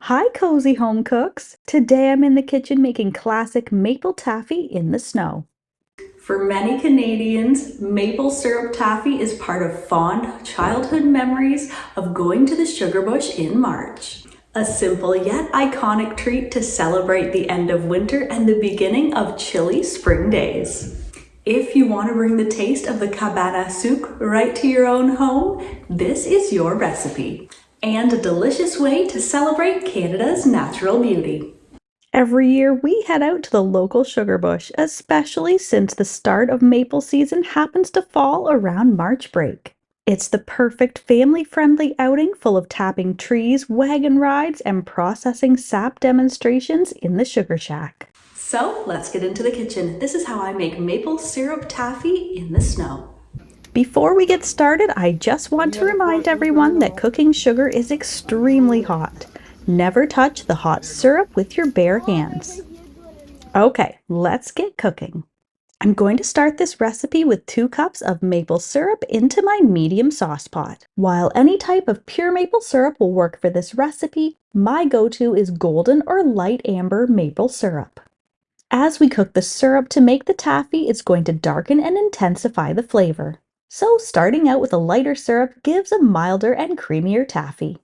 Hi, cozy home cooks! Today I'm in the kitchen making classic maple taffy in the snow. For many Canadians, maple syrup taffy is part of fond childhood memories of going to the sugar bush in March. A simple yet iconic treat to celebrate the end of winter and the beginning of chilly spring days. If you want to bring the taste of the cabane sucre right to your own home, this is your recipe. And a delicious way to celebrate Canada's natural beauty. Every year we head out to the local sugar bush, especially since the start of maple season happens to fall around March break. It's the perfect family-friendly outing full of tapping trees, wagon rides, and processing sap demonstrations in the sugar shack. So let's get into the kitchen. This is how I make maple syrup taffy in the snow. Before we get started, I just want to remind everyone that cooking sugar is extremely hot. Never touch the hot syrup with your bare hands. Okay, let's get cooking. I'm going to start this recipe with 2 cups of maple syrup into my medium sauce pot. While any type of pure maple syrup will work for this recipe, my go-to is golden or light amber maple syrup. As we cook the syrup to make the taffy, it's going to darken and intensify the flavor. So starting out with a lighter syrup gives a milder and creamier taffy.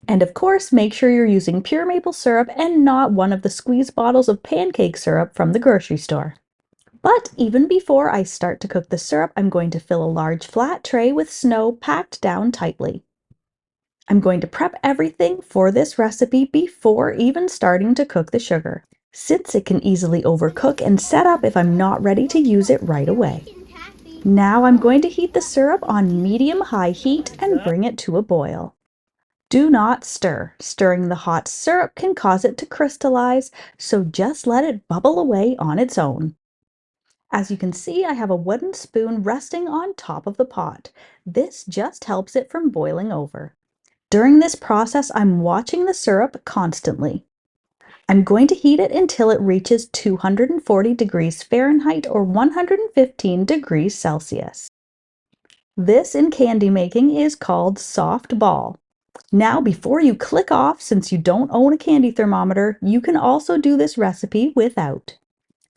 And of course, make sure you're using pure maple syrup and not one of the squeeze bottles of pancake syrup from the grocery store. But even before I start to cook the syrup, I'm going to fill a large flat tray with snow packed down tightly. I'm going to prep everything for this recipe before even starting to cook the sugar, since it can easily overcook and set up if I'm not ready to use it right away. Now I'm going to heat the syrup on medium-high heat and bring it to a boil. Do not stir. Stirring the hot syrup can cause it to crystallize, so just let it bubble away on its own. As you can see, I have a wooden spoon resting on top of the pot. This just helps it from boiling over. During this process, I'm watching the syrup constantly. I'm going to heat it until it reaches 240 degrees Fahrenheit or 115 degrees Celsius. This in candy making is called soft ball. Now, before you click off, since you don't own a candy thermometer, you can also do this recipe without.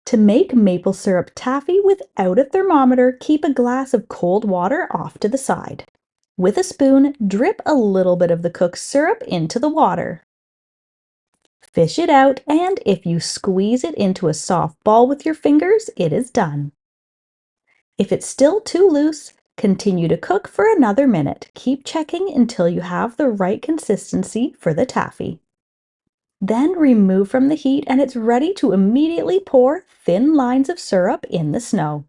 To make maple syrup taffy without a thermometer, keep a glass of cold water off to the side. With a spoon, drip a little bit of the cooked syrup into the water. Fish it out, and if you squeeze it into a soft ball with your fingers, it is done. If it's still too loose, continue to cook for another minute. Keep checking until you have the right consistency for the taffy. Then remove from the heat and it's ready to immediately pour thin lines of syrup in the snow.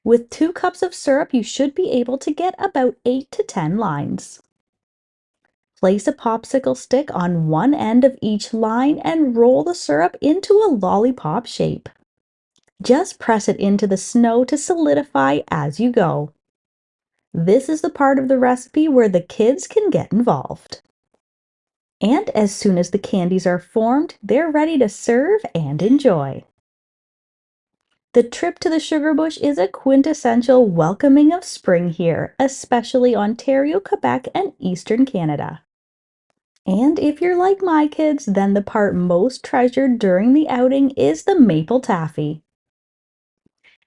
With 2 cups of syrup, you should be able to get about 8 to 10 lines. Place a popsicle stick on one end of each line and roll the syrup into a lollipop shape. Just press it into the snow to solidify as you go. This is the part of the recipe where the kids can get involved. And as soon as the candies are formed, they're ready to serve and enjoy. The trip to the sugar bush is a quintessential welcoming of spring here, especially Ontario, Quebec, and Eastern Canada. And if you're like my kids, then the part most treasured during the outing is the maple taffy.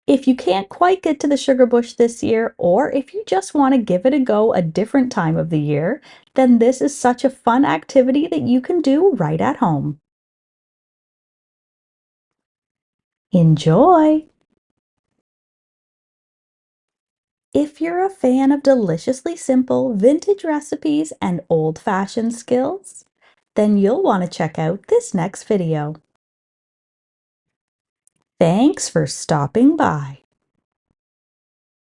If you can't quite get to the sugar bush this year, or if you just want to give it a go a different time of the year, then this is such a fun activity that you can do right at home. Enjoy! If you're a fan of deliciously simple vintage recipes and old-fashioned skills, then you'll want to check out this next video. Thanks for stopping by.